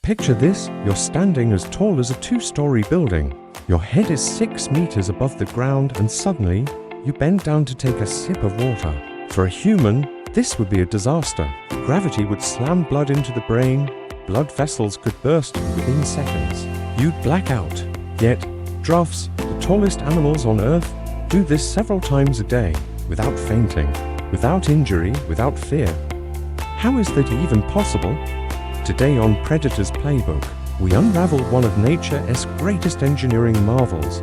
Picture this, you're standing as tall as a 2-story building. Your head is 6 meters above the ground and suddenly, you bend down to take a sip of water. For a human, this would be a disaster. Gravity would slam blood into the brain, blood vessels could burst within seconds. You'd black out. Yet, giraffes, the tallest animals on Earth, do this several times a day, without fainting, without injury, without fear. How is that even possible? Today on Predator's Playbook, we unravel one of nature's greatest engineering marvels,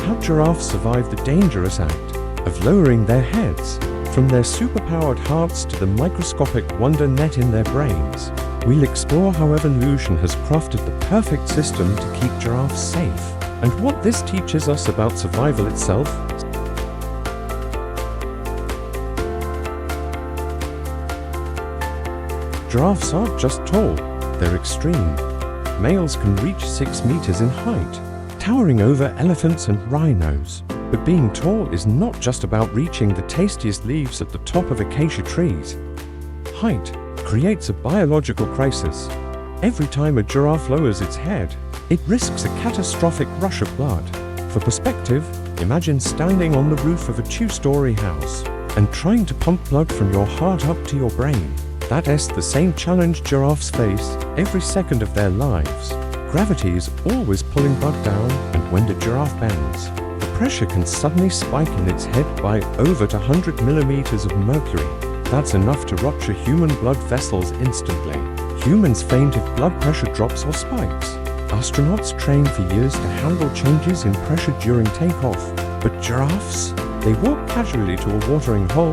how giraffes survive the dangerous act of lowering their heads, from their superpowered hearts to the microscopic wonder net in their brains. We'll explore how evolution has crafted the perfect system to keep giraffes safe, and what this teaches us about survival itself. Giraffes aren't just tall, they're extreme. Males can reach 6 meters in height, towering over elephants and rhinos. But being tall is not just about reaching the tastiest leaves at the top of acacia trees. Height creates a biological crisis. Every time a giraffe lowers its head, it risks a catastrophic rush of blood. For perspective, imagine standing on the roof of a 2-story house and trying to pump blood from your heart up to your brain. That's the same challenge giraffes face every second of their lives. Gravity is always pulling blood down, and when the giraffe bends, the pressure can suddenly spike in its head by over 100 millimeters of mercury. That's enough to rupture human blood vessels instantly. Humans faint if blood pressure drops or spikes. Astronauts train for years to handle changes in pressure during takeoff. But giraffes? They walk casually to a watering hole,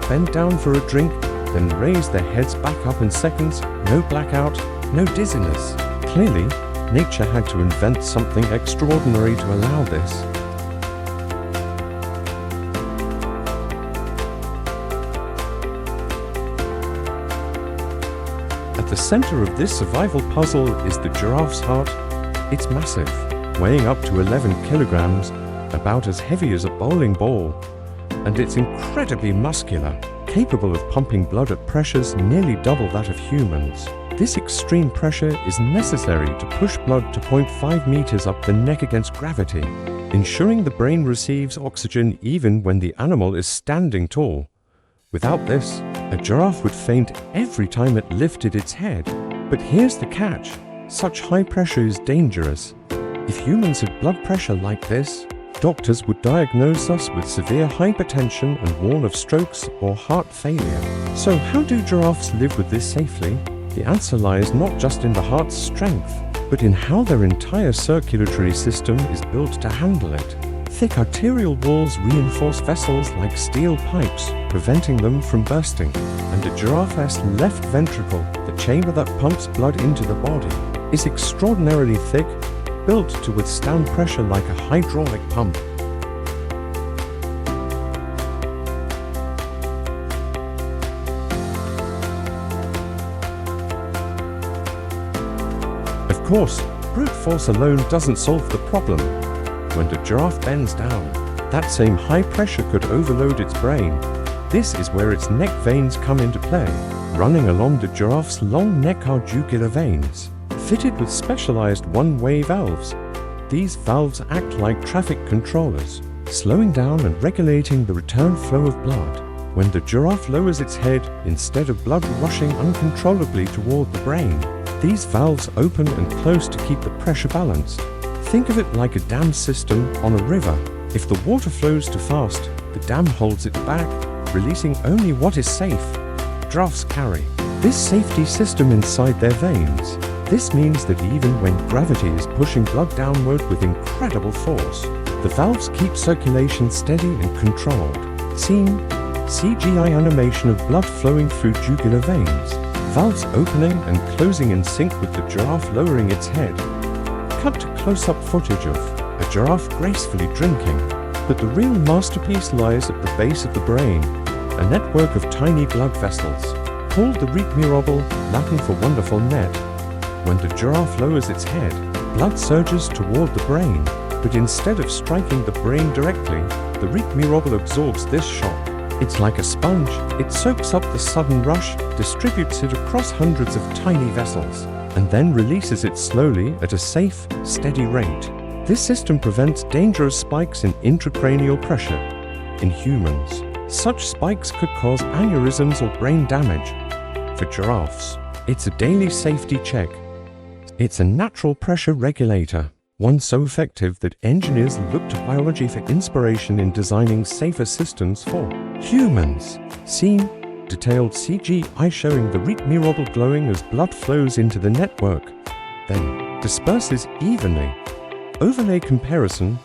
bend down for a drink, then raise their heads back up in seconds. No blackout, no dizziness. Clearly, nature had to invent something extraordinary to allow this. At the center of this survival puzzle is the giraffe's heart. It's massive, weighing up to 11 kilograms, about as heavy as a bowling ball. And it's incredibly muscular, capable of pumping blood at pressures nearly double that of humans. This extreme pressure is necessary to push blood to 0.5 meters up the neck against gravity, ensuring the brain receives oxygen even when the animal is standing tall. Without this, a giraffe would faint every time it lifted its head. But here's the catch: such high pressure is dangerous. If humans had blood pressure like this, doctors would diagnose us with severe hypertension and warn of strokes or heart failure. So how do giraffes live with this safely? The answer lies not just in the heart's strength, but in how their entire circulatory system is built to handle it. Thick arterial walls reinforce vessels like steel pipes, preventing them from bursting. And a giraffe's left ventricle, the chamber that pumps blood into the body, is extraordinarily thick, built to withstand pressure like a hydraulic pump. Of course, brute force alone doesn't solve the problem. When the giraffe bends down, that same high pressure could overload its brain. This is where its neck veins come into play, running along the giraffe's long neck are jugular veins, fitted with specialized one-way valves. These valves act like traffic controllers, slowing down and regulating the return flow of blood. When the giraffe lowers its head, instead of blood rushing uncontrollably toward the brain, these valves open and close to keep the pressure balanced. Think of it like a dam system on a river. If the water flows too fast, the dam holds it back, releasing only what is safe. Giraffes carry this safety system inside their veins. This means that even when gravity is pushing blood downward with incredible force, the valves keep circulation steady and controlled. Scene: CGI animation of blood flowing through jugular veins, valves opening and closing in sync with the giraffe lowering its head. Cut to close-up footage of a giraffe gracefully drinking. But the real masterpiece lies at the base of the brain, a network of tiny blood vessels, called the Rete Mirabile, Latin for wonderful net. When the giraffe lowers its head, blood surges toward the brain, but instead of striking the brain directly, the Rete Mirabile absorbs this shock. It's like a sponge. It soaks up the sudden rush, distributes it across hundreds of tiny vessels, and then releases it slowly at a safe, steady rate. This system prevents dangerous spikes in intracranial pressure. In humans, such spikes could cause aneurysms or brain damage. For giraffes, it's a daily safety check. It's a natural pressure regulator, one so effective that engineers look to biology for inspiration in designing safer systems for humans. Scene: detailed CGI showing the Rete Mirabile glowing as blood flows into the network, then disperses evenly. Overlay comparison: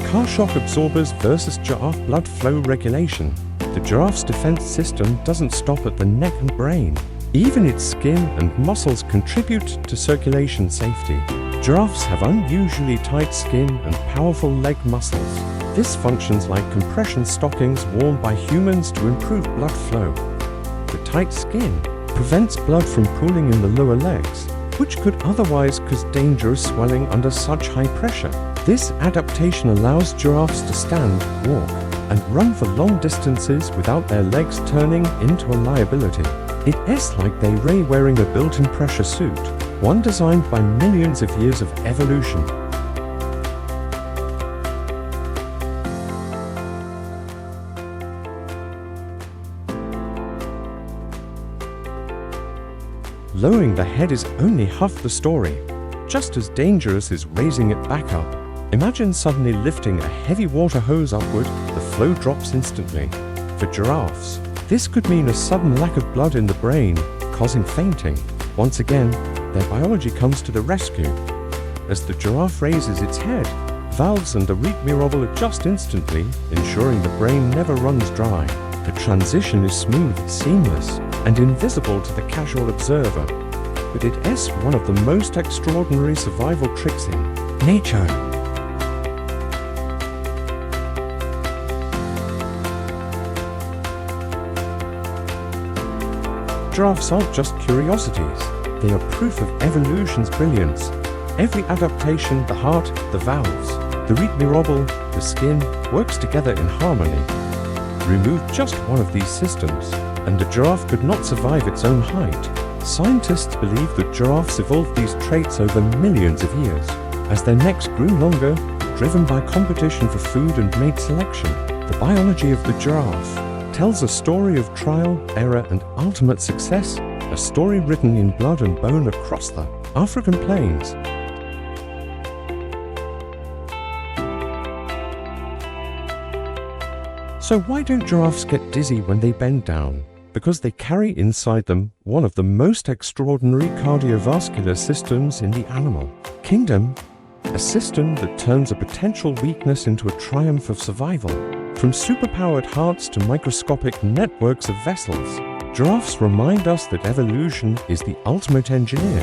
car shock absorbers versus giraffe blood flow regulation. The giraffe's defense system doesn't stop at the neck and brain. Even its skin and muscles contribute to circulation safety. Giraffes have unusually tight skin and powerful leg muscles. This functions like compression stockings worn by humans to improve blood flow. The tight skin prevents blood from pooling in the lower legs, which could otherwise cause dangerous swelling under such high pressure. This adaptation allows giraffes to stand, walk, and run for long distances without their legs turning into a liability. It's like they're wearing a built-in pressure suit, one designed by millions of years of evolution. Lowering the head is only half the story. Just as dangerous is raising it back up. Imagine suddenly lifting a heavy water hose upward, the flow drops instantly. For giraffes, this could mean a sudden lack of blood in the brain, causing fainting. Once again, their biology comes to the rescue. As the giraffe raises its head, valves and the Rete Mirabile adjust instantly, ensuring the brain never runs dry. The transition is smooth, seamless, and invisible to the casual observer. But it's one of the most extraordinary survival tricks in nature. Giraffes aren't just curiosities, they are proof of evolution's brilliance. Every adaptation, the heart, the valves, the Rete Mirabile, the skin, works together in harmony. Remove just one of these systems, and the giraffe could not survive its own height. Scientists believe that giraffes evolved these traits over millions of years. As their necks grew longer, driven by competition for food and mate selection, the biology of the giraffe tells a story of trial, error, and ultimate success, a story written in blood and bone across the African plains. So why don't giraffes get dizzy when they bend down? Because they carry inside them one of the most extraordinary cardiovascular systems in the animal kingdom, a system that turns a potential weakness into a triumph of survival. From superpowered hearts to microscopic networks of vessels, giraffes remind us that evolution is the ultimate engineer.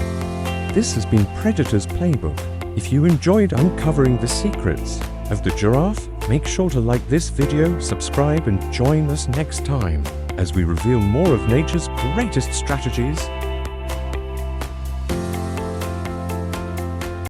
This has been Predator's Playbook. If you enjoyed uncovering the secrets of the giraffe, make sure to like this video, subscribe, and join us next time as we reveal more of nature's greatest strategies